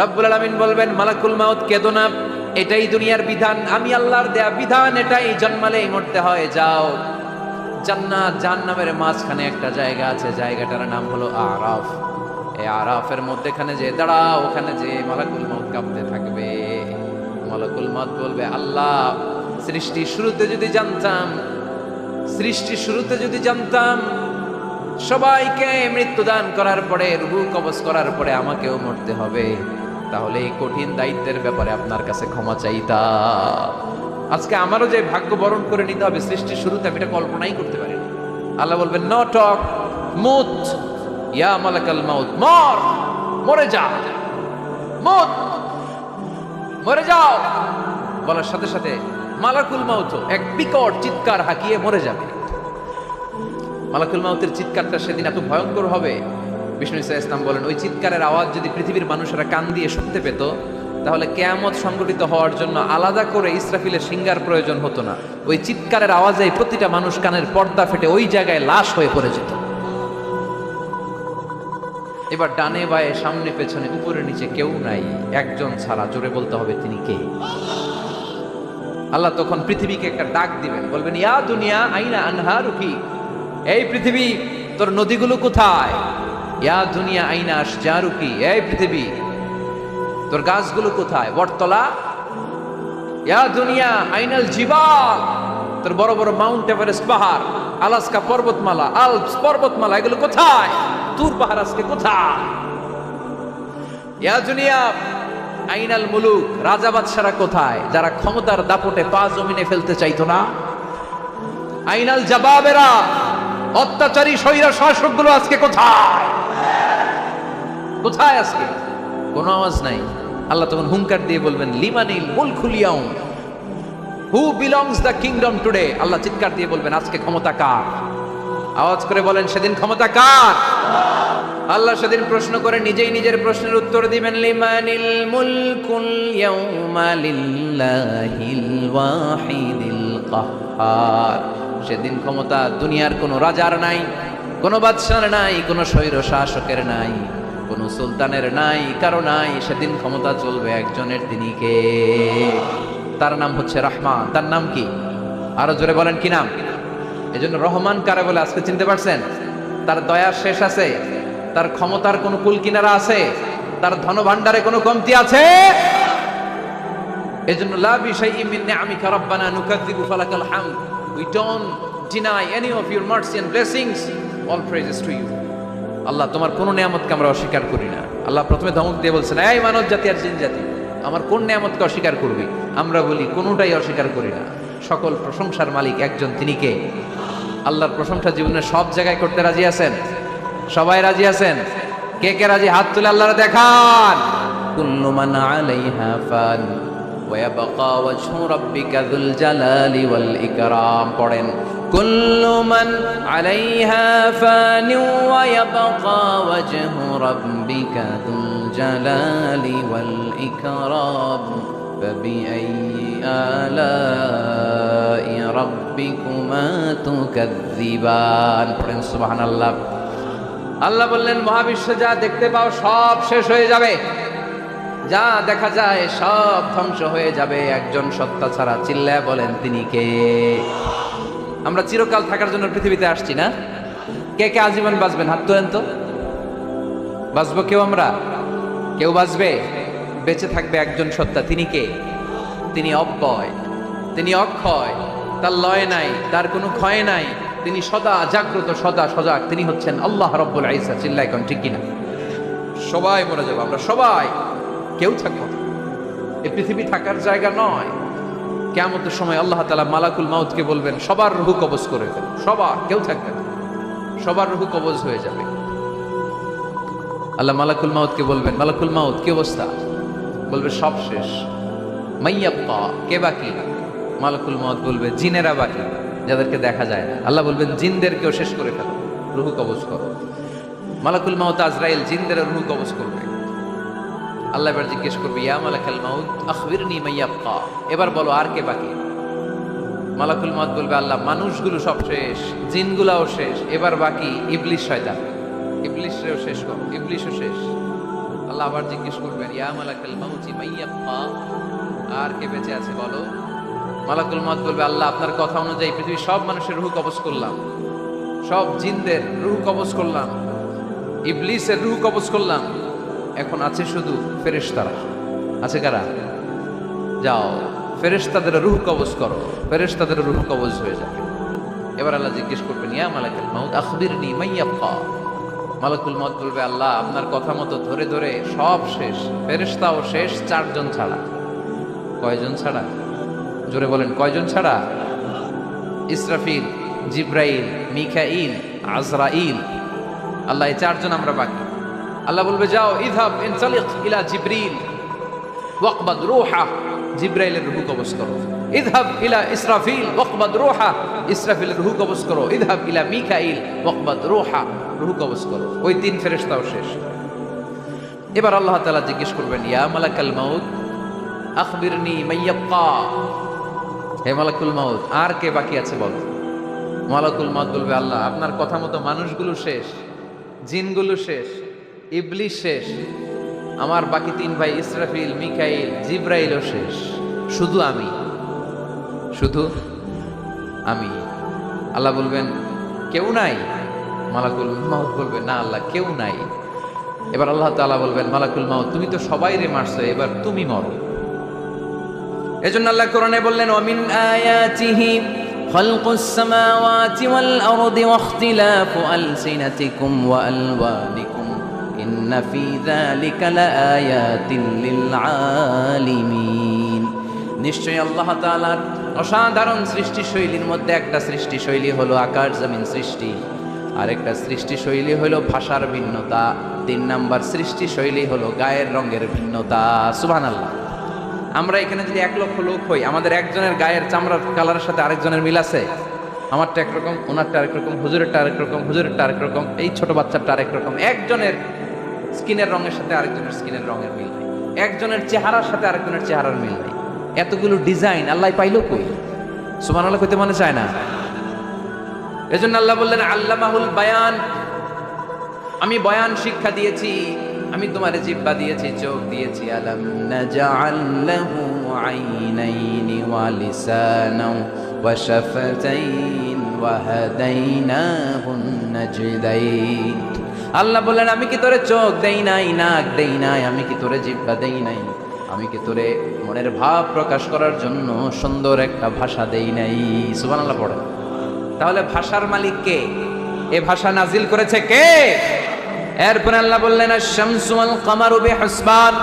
রব্বুল আলামিন বলবেন মালাকুল মাউত কেঁদো না, এটাই দুনিয়ার বিধান, আমি আল্লাহর দেয়া বিধান, এটাই জন্মালেই মরতে হয়। যাও, জান্নাত জাহান্নামের মাঝখানে একটা জায়গা আছে, জায়গাটার নাম হলো আরাফ। এই আরাফের মধ্যেখানে যে দাঁড়াও, ওখানে যে মালাকুল মাউত কাঁপতে থাকবে। মালাকুল মাউত বলবে, আল্লাহ সৃষ্টির শুরুতে যদি জানতাম সবাইকে মৃত্যুদান করার পরে, রূহ কবজ করার পরে আমাকেও মরতে হবে, তাহলে এই কঠিন দায়িত্বের ব্যাপারে আপনার কাছে ক্ষমা চাইতাম। আজকে আমারও যে ভাগ্য বরণ করে নিতে হবে সৃষ্টির শুরুতে, আমি এটা কল্পনাই করতে পারি না। আল্লাহ বলবেন, নো টক, মুত ইয়া মালাকাল মাউত, মরে যা, মরে যাও। বলার সাথে সাথে মালাকুল মাউত এক বিকট চিৎকার হাঁকিয়ে মরে যাবে। মালাকুল মাউতের চিৎকারটা সেদিন এত ভয়ঙ্কর হবে, বিষ্ণু ইসা ইসলাম বলেন, ওই চিৎকারের আওয়াজ যদি পৃথিবীর মানুষেরা কান দিয়ে শুনতে পেত, তাহলে কিয়ামত সংগঠিত হওয়ার জন্য আলাদা করে ইসরাফিলের সিঙ্গার প্রয়োজন হতো না। ওই চিৎকারের আওয়াজে প্রতিটা মানুষ কানের পর্দা ফেটে ওই জায়গায় লাশ হয়ে পড়ে যেত। এবার ডানে বায়ে সামনে পেছনে উপরে নিচে কেউ নাই, একজন ছাড়া, জোরে বলতে হবে তিনি কে? আল্লাহ তখন পৃথিবীকে একটা ডাক দিবেন, বলবেন, ইয়া দুনিয়া আইনা আনহারুকি, এই পৃথিবী তোর নদীগুলো কোথায়? ইয়া দুনিয়া আইনা আশজারুকি, এই পৃথিবী তোর গাছগুলো কোথায়? বটতলা। ইয়া দুনিয়া আইনাল জিবাল, তোর বড় বড় মাউন্ট এভারেস্ট পাহাড়, আলাস্কা পর্বতমালা, আলপস পর্বতমালা, এগুলো কোথায়? তুর পাহাড় আজকে কোথায়? ইয়া দুনিয়া আইনাল মুলুক, রাজা বাদশারা কোথায়, যারা ক্ষমতার দাপটে পা জমিনে ফেলতে চাইতো না? আইনাল জাবাবেরা, অত্যাচারী স্বৈরা শাসকগুলো আজকে কোথায়? কোথায় আজকে? কোনো আওয়াজ নাই। আল্লাহ তখন হুঙ্কার দিয়ে বলবেন, লিমানিল মুলকুল ইয়াউম, who belongs the kingdom today. আল্লাহ চিৎকার দিয়ে বলবেন, আজকে ক্ষমতা কার? আওয়াজ করে বলেন, সেদিন ক্ষমতা কার? আল্লাহ সেদিন প্রশ্ন করে নিজেই নিজের প্রশ্নের উত্তর দিবেন, লিমানিল মুলকুল ইয়াউমা লিল্লাহিল ওয়াহিদিল কাহ্হার। সেদিন ক্ষমতা দুনিয়ার কোনো রাজার নাই, কোনো বাদশার নাই, কোনো স্বৈর শাসকের নাই, কোনো সুলতানের নাই, কারো নাই। সেদিন ক্ষমতা চলবে একজনের, তিনি কে? তার নাম হচ্ছে রহমান। তার নাম কি? আরো জোরে বলেন, কি নাম? এজন্য রহমান কারে বলে আজকে চিনতে পারছেন? তার দয়ার শেষ আছে? তার ক্ষমতার কোনো কুল কিনারা আছে? তার ধনভাণ্ডারে কোনো কমতি আছে? এজন্য লা বিশাইইন মিন নিআমিকা রাব্বানা নুকাযযিবু ফালাকাল হামদ, we don't deny any of your mercy and blessings, all praises to you। আল্লাহ, তোমার কোন নিয়ামতকে আমরা অস্বীকার করি না। আল্লাহ প্রথমে ধমক দিয়ে বলছেন, এই মানব জাতি আর জিন জাতি, আমার কোন নিয়ামতকে অস্বীকার করবি? আমরা বলি কোনোটাই অস্বীকার করি না। সকল প্রশংসার মালিক একজন, তিনি কে? আল্লাহর প্রশংসা জীবনের সব জায়গায় করতে রাজি আছেন? সবাই রাজি আছেন? কে কে রাজি? হাত তুলে আল্লাহর দেখান। কুল্লু মান আলাইহা ফান ওয়া ইয়াবকা ওয়াজহু রাব্বিকা যুল জালালি ওয়াল ইকরাম। পড়েন, কুল্লু মান আলাইহা ফান ওয়া ইয়াবকা ওয়াজহু রাব্বিকা যুল জালালি ওয়াল ইকরাম ফাবিআইয়ি আলাই রাব্বিকুমা তুকাযযিবান। পড়েন সুবহানাল্লাহ। আল্লাহ বললেন, মহাবিশ্বে যা দেখতে পাও সব শেষ হয়ে যাবে, যা দেখা যায় সব ধ্বংস হয়ে যাবে একজন সত্তা ছাড়া। চিল্লায় বলেন, তিনি কে? আমরা চিরকাল থাকার জন্য পৃথিবীতে আসছি না? কে কে আজীবন বাঁচবেন? হাত তোলেন তো। বাঁচবো কেউ? আমরা কেউ বাঁচবে? বেঁচে থাকবে একজন সত্তা, তিনি কে? তিনি অব্যয়, তিনি অক্ষয়, তার লয় নাই, তার কোনো ক্ষয় নাই, তিনি সদা জাগ্রত, সদা সজাগ, তিনি হচ্ছেন আল্লাহ রাব্বুল ইজ্জত। চিল্লায় কোন ঠিক কিনা? সবাই মরে যাবো আমরা, সবাই, কেউ থাকবো না। এই পৃথিবী থাকার জায়গা নয়। কিয়ামতের সময় আল্লাহ তাআলা মালাকুল মাউতকে বলবেন, সবার রূহ কবজ করে ফেল, সবার, কেউ থাকবে না, সবার রূহ কবজ হয়ে যাবে। আল্লাহ মালাকুল মাউতকে বলবেন, মালাকুল মাউত কি অবস্থা? বলবে, সব শেষ। মাইয়াবকা, কে বাকি? মালাকুল মাউত বলবে, জিনেরা বাকি, যাদেরকে দেখা যায় না। আল্লাহ বলবেন, জিনদেরকেও শেষ করে ফেলো, রূহ কবজ করো। মালাকুল মাউত আজরাইল জিনদের রূহ কবজ করবে। আল্লাহ এবার জিজ্ঞেস করবে, ইয়া মালাকাল মাউত আখবিরনি মাইয়াবকা, এবার বলো আর কে বাকি? মালাকুল মাউত বলবে, আল্লাহ মানুষগুলো সব শেষ, জিনগুলাও শেষ, এবার বাকি ইবলিস শয়তান, ইবলিসও শেষ করো, ইবলিসও শেষ। আল্লাহ আল্লাহ আবার জিজ্ঞেস করবেন, ইয়া মালাকাল মাউতি মাইয়াবকা, আর কে বেঁচে আছে বলো। মালাকুল মউত বলবে, আল্লাহ আপনার কথা অনুযায়ী পৃথিবীর সব মানুষের রূহ কবজ করলাম, সব জিনদের রূহ কবজ করলাম, ইবলিসের রূহ কবজ করলাম, এখন আছে শুধু ফেরেশতারা। আছে কারা? যাও ফেরেশতাদের রূহ কবজ করো, ফেরেশতাদের রূহ কবজ হয়ে যাবে। এবার আল্লাহ জিজ্ঞেস করবেন, ইয়া মালাকুল মউত আখবিরনি মাইয়াবকা। মালাকুল মউত বলবে, আল্লাহ আপনার কথা মতো ধরে ধরে সব শেষ, ফেরেশতাও শেষ, 4 জন ছাড়া। কয়জন ছাড়া? জোরে বলেন, কয়জন ছাড়া? ইসরাফিল, জিব্রাইল, মিকাইল, আজরাইল। আল্লাহ এই 4 জন আমরা বাকি। আল্লাহ বলবে, যাও ইযহাব ইনতালিক ইলা জিবরিল ওয়াকবাদ রূহা, জিব্রাইলের রূহ কবজ করো। ইযহাব ইলা ইসরাফিল ওয়াকবাদ রূহা, ইসরাফিলের রূহ কবজ করো। ইযহাব ইলা মিকাইল ওয়াকবাদ রূহা, রূহ কবজ করো। ওই 3 ফেরেশতাও শেষ। এবার আল্লাহ তাআলা জিজ্ঞেস করবেন, ইয়া মালাকাল মউত আখবিরনি মাইয়াবকা। হে মালাকুল মউত, আর কে বাকি আছে বলো। মালাকুল মউত বলবে, আল্লাহ আপনার কথা মতো মানুষগুলো শেষ, জিনগুলো শেষ, ইবলিস শেষ, আমার বাকি 3 ভাই ইসরাফিল, মিকাইল, জিব্রাইলও শেষ, শুধু আমি, শুধু আমি। আল্লাহ বলবেন, কেউ নাই? মালাকুল মউত বলবে, না আল্লাহ কেউ নাই। এবার আল্লাহ তাআলা বলবেন, মালাকুল মউত তুমি তো সবাইরে মারছো, এবার তুমি মরো। এজন্য আল্লাহ কোরআনে বললেন, ওয়ামিন আয়াতিহি খালকুস সামাওয়াতি ওয়াল আরদি ওয়াখতিলাফু আলসিনাতিকুম ওয়া আলওয়ানিকুম ইন্না ফি যালিকা লাআয়াতিন লিল আলিমিন। নিশ্চয়ই আল্লাহ তাআলার অসাধারণ সৃষ্টিশৈলীর মধ্যে একটা সৃষ্টিশৈলী হলো আকাশ জমিন সৃষ্টি, আরেকটা সৃষ্টিশৈলী হলো ভাষার ভিন্নতা, 3 নাম্বার সৃষ্টিশৈলী হলো গায়ের রঙের ভিন্নতা। সুবহানাল্লাহ। আমরা এখানে যদি 1 লক্ষ লোক হই, আমাদের একজনের গায়ের চামড়ার কালারের সাথে আরেকজনের মিল আছে? আমারটা একরকম, ওনারটা আরেক রকম, হুজুরেরটা আরেক রকম, হুজুরেরটা আরেক রকম, এই ছোট বাচ্চাটা আরেক রকম। একজনের স্কিনের রঙের সাথে আরেকজনের স্কিনের রঙের মিল নেই, একজনের চেহারার সাথে আরেকজনের চেহারার মিল নেই। এতগুলো ডিজাইন আল্লাহ পাইলো কই? সুবহানাল্লাহ কইতে মনে চায় না? এজন্য আল্লাহ বললেন, আল্লামাহুল বায়ান, আমি বয়ান শিক্ষা দিয়েছি, আমি তোমার জিহ্বা দিয়েছি, চোখ দিয়েছি। আলাম নাজআল লাহু আইনাইনি ওয়া লিসানাও ওয়া শাফাতাইন ওয়া হাদাইনাহুন নাজদাইন। আল্লাহ বললেন, আমি কি তোরে চোখ দেই নাই, নাক দেই নাই, আমি কি তোরে জিহ্বা দেই নাই, আমি কি তোরে মনের ভাব প্রকাশ করার জন্য সুন্দর একটা ভাষা দেই নাই? সুবহানাল্লাহ পড়ে। তাহলে ভাষার মালিক কে? এ ভাষা নাজিল করেছে কে? এরপর আল্লাহ বললেন, আশ-শামসু ওয়াল কামারু বিহুসবান,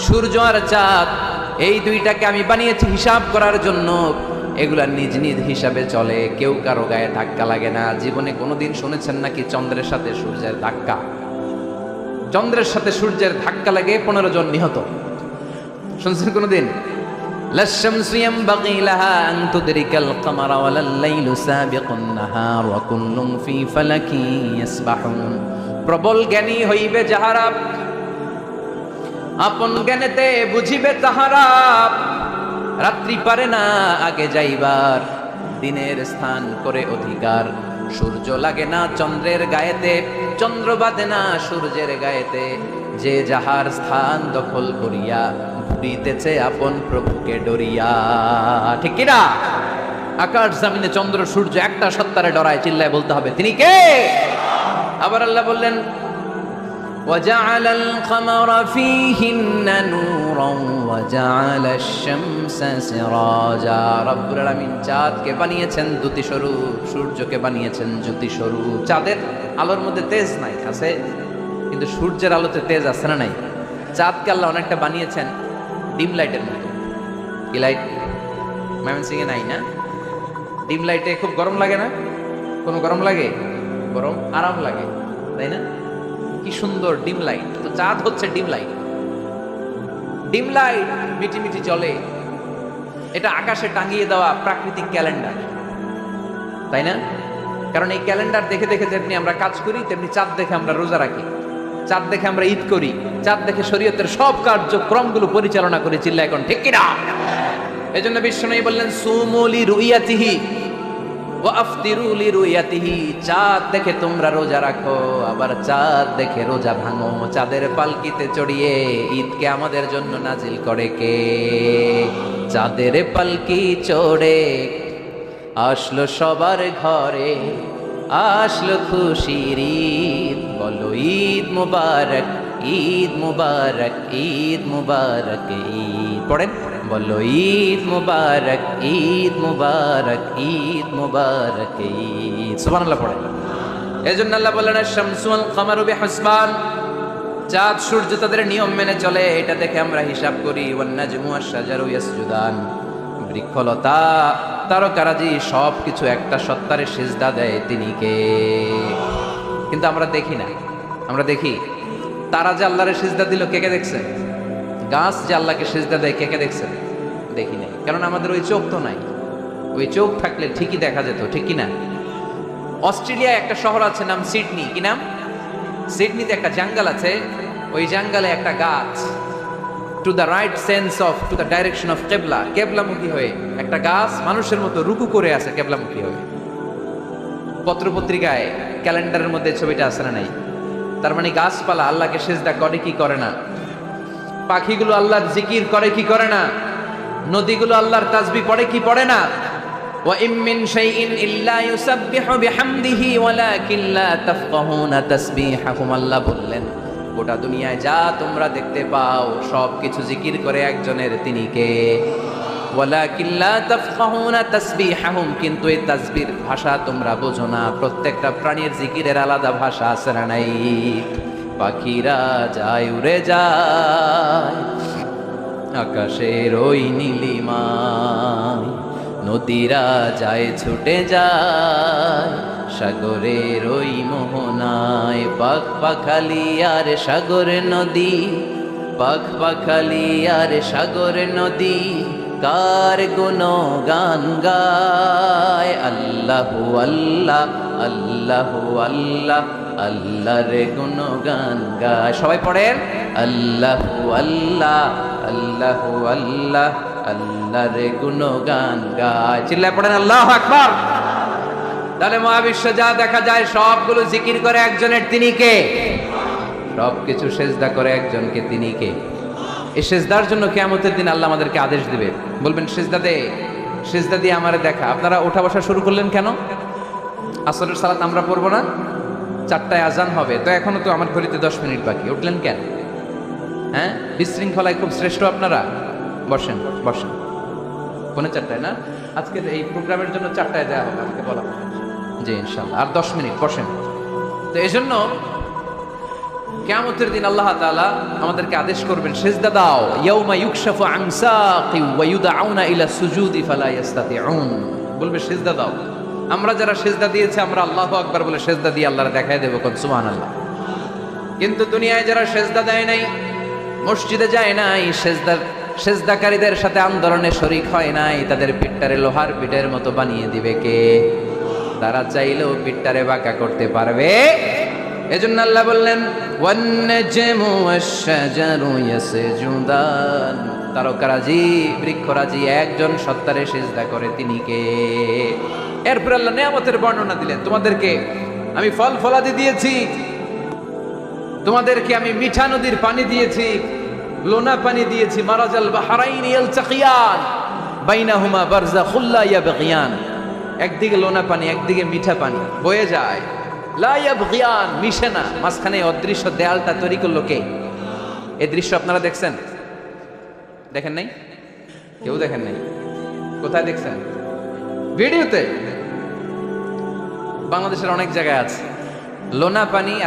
সূর্য আর চাঁদ এই দুইটাকে আমি বানিয়েছি হিসাব করার জন্য। এগুলা নিজ নিজ হিসাবে চলে, কেউ কারো গায়ে ধাক্কা লাগে না। জীবনে কোনোদিন শুনেছেন নাকি চন্দ্রের সাথে সূর্যের ধাক্কা? চন্দ্রের সাথে সূর্যের ধাক্কা লাগে 15 জন নিহত। শুনছেন কোনোদিন? লাশ-শামসু ইয়ানবাগি লাহা আন তুদরিকাল কামারা ওয়ালাল লাইলু সাবিকুন নাহার ওয়া কুল্লুন ফি ফালাকি ইয়াসবাহুন। প্রবল জ্ঞানী হইবে যাহারা, আপন জ্ঞানেতে বুঝিবে তাহারা। রাত্রি পারে না আগে যাইবার, দিনের স্থান করে অধিকার। সূর্য লাগে না চন্দ্রের গায়েতে, চন্দ্র বাঁধে না সূর্যের গায়েতে। যে যাহার স্থান দখল করিয়া ঘুরিতেছে আপন প্রভুকে ডরিয়া। ঠিক কিনা? আকাশ জমিনে চন্দ্র সূর্য একটা সত্তারে ডরায়, চিল্লায় বলতে হবে, তিনি কে? আবার আল্লাহ বললেন, وَجَعَلَ الْقَمَرَ فِيهِنَّ نُورًا وَجَعَلَ الشَّمْسَ سِرَاجًا। রব্বুল আলামিন চাঁদকে বানিয়েছেন দ্যুতি স্বরূপ, সূর্যকে বানিয়েছেন জ্যোতি স্বরূপ। চাঁদের আলোর মধ্যে তেজ নাই, আছে, কিন্তু সূর্যের আলোতে তেজ আছে না নাই? চাঁদকে আল্লাহ অনেকটা বানিয়েছেন ডিম লাইটের মতো। কি লাইট? ময়মনসিংহে নাই না? ডিম লাইটে খুব গরম লাগে না? কোনো গরম লাগে? গরম আরাম লাগে, তাই না? কি সুন্দর ডিম লাইট। তো চাঁদ হচ্ছে ডিম লাইট। ডিম লাইট মিটি মিটি জ্বলে, এটা আকাশে টাঙিয়ে দেওয়া প্রাকৃতিক ক্যালেন্ডার, তাই না? কারণ এই ক্যালেন্ডার দেখে দেখে যেমনি আমরা কাজ করি, তেমনি চাঁদ দেখে আমরা রোজা রাখি, চাঁদ দেখে আমরা ঈদ করি, চাঁদ দেখে শরীয়তের সব কার্যক্রমগুলো পরিচালনা করি। চিল্লা এখন ঠিক কিনা? এই জন্য বিশ্বনবী বললেন, সুমু লিরুইয়াতিহি, ওয়া আফতিরু লিরুয়াতিহি, চাঁদ দেখে তোমরা রোজা রাখো, আবার চাঁদ দেখে রোজা ভাঙো। চাঁদের পালকিতে চড়িয়ে ঈদকে আমাদের জন্য নাজিল করে কে? চাঁদের পালকি চড়ে আসলো সবার ঘরে, আসলো খুশির ঈদ, বলো ঈদ মুবারক, ঈদ মুবারক, ঈদ মুবারক, ঈদ পড়েন, বলো ঈদ মুবারক, ঈদ মুবারক, ঈদ মুবারক, ঈদ। সুবহানাল্লাহ পড়েন। এজন্য আল্লাহ বললেন আশ-শামসু ওয়াল কামারু বিহুসবান, চাঁদ সূর্য তাদের নিয়ম মেনে চলে, এটা দেখে আমরা হিসাব করি। ওয়ান নাজমু ওয়াশ-শাজারু ইয়াসজুদান, বৃক্ষলতা তারকারাজি সবকিছু একটা সত্তারে সিজদা দেয়, তিনি কে? কিন্তু আমরা দেখি না। আমরা দেখি তারা যে আল্লাহরে সিজদা দিল, কে কে দেখছেন? গাছ যে আল্লাহকে সিজদা দেয়, কে কে দেখছেন? দেখি নাই, কারণ আমাদের ওই চোখ তো নাই। ওই চোখ থাকলে ঠিকই দেখা যেত, ঠিক কি না? অস্ট্রেলিয়ায় একটা শহর আছে নাম সিডনি, কি নাম? সিডনিতে একটা জঙ্গল আছে, ওই জঙ্গলে একটা গাছ to the right sense of, to the direction of কেবলা, কেবলামুখী হয়ে একটা গাছ মানুষের মতো রুকু করে আছে কেবলামুখী হয়ে। পত্রপত্রিকায় ক্যালেন্ডারের মধ্যে ছবিটা আছে না নাই? তার মানে গাছপালা আল্লাহকে সিজদা করে কি করে না? পাখিগুলো আল্লাহর জিকির করে কি করে না? নদীগুলো আল্লাহর তাসবিহ পড়ে কি পড়ে না? ওয়া ইম মিন শাইইন ইল্লা ইউসাব্বিহু বিহামদিহি ওয়ালাকিন লা তাফকাহুনা তাসবিহাহুম। আল্লাহ বললেন গোটা দুনিয়ায় যা তোমরা দেখতে পাও সবকিছু জিকির করে একজনের, তিনি কে? ওয়ালাকিন লা তাফকাহুনা তাসবিহাহুম, কিন্তু এই তাসবিহর ভাষা তোমরা বোঝো না। প্রত্যেকটা প্রাণীর জিকিরের আলাদা ভাষা আছে না নাই? পাখিরা যায় উড়ে যায় আকাশের ওই নীলিমায়, নদীরা যায় ছুটে যায় সাগরের ওই মোহনায়। পাখ পাখালি আর সাগর নদী, পাখ পাখালি আর সাগর নদী, কার গুণগান গায়। আল্লাহু আল্লাহ, আল্লাহু আল্লাহ, আল্লাহর গুণগান গায়। সবাই পড়েন আল্লাহু আল্লাহ, আল্লাহু আল্লাহ, আল্লাহর গুণগান গায়। চিল্লায় পড়েন আল্লাহু আকবার। তাহলে মহাবিশ্বে যা দেখা যায় সবগুলো জিকির করে একজনের, তিনি কে? সবকিছু সেজদা করে একজনকে, তিনি কে? এই সেজদার জন্য কিয়ামতের দিন আল্লাহ আমাদেরকে আদেশ দিবে, বলবেন সেজদা দে, সেজদা দিয়ে আমারে দেখা। আপনারা ওঠা বসা শুরু করলেন কেন? আসরের সালাত আমরা পড়বো না? 4টায় আজান হবে, তো এখনো তো আমার ঘড়িতে 10 মিনিট বাকি, উঠলেন কেন? হ্যাঁ, বিশৃঙ্খলায় খুব শ্রেষ্ঠ আপনারা। বসেন বসেন, 4:45 না? আজকের এই প্রোগ্রামের জন্য 4টায় দেওয়া হবে, আমাকে বলা জি ইনশাআল্লাহ। আর 10 মিনিট বসেন। তো এই জন্য কিয়ামতের দিন আল্লাহ তাআলা আমাদেরকে আদেশ করবেন সিজদা দাও। ইয়াউমা ইউকশাফু আন সাকি ওয়া ইউদআউনা ইলা সুজুদি ফালা ইস্তাতিউন, বলবে সিজদা দাও। আমরা যারা সিজদা দিয়েছি আমরা আল্লাহু আকবার বলে সিজদা দিয়ে আল্লাহর দেখায় দেব, কোন সুবহানাল্লাহ। কিন্তু দুনিয়ায় যারা সিজদা দেয় নাই, মসজিদে যায় নাই, সিজদাকারীদের সাথে আন্দোলনে শরীক হয় নাই, তাদের পিঠটারে লোহার পিঠের মতো বানিয়ে দিবে কে? তারা চাইলেও পিঠটারে বাঁকা করতে পারবে? এজন্য আল্লাহ বললেন ওয়ান নাজমু ওয়াশ-শাজারু ইয়াসজুদান, তারকারাজি বৃক্ষরাজি একজন সত্তারে সিজদা করে, তিনি কে? এরপর আল্লাহ নিয়ামতের বর্ণনা দিলেন, তোমাদেরকে আমি ফল ফলাদি দিয়েছি, তোমাদেরকে আমি মিঠা নদীর পানি দিয়েছি, লোনা পানি দিয়েছি। মারাজাল বাহরাইন ইয়ালতাকিয়ান বাইনাহুমা বারযাখুল লা ইয়াবগিয়ান, একদিকে লোনা পানি একদিকে মিঠা পানি বয়ে যায়, লা ইয়াবগিয়ান, মিশে না, মাঝখানে অদৃশ্য দেয়ালটা তৈরি করলো কে? এই দৃশ্য আপনারা দেখছেন? দেখেন নাই? কেউ দেখেন নাই? কোথায় দেখছেন? ভিডিওতে। বাংলাদেশের অনেক জায়গায় আছে লোনা পানি আর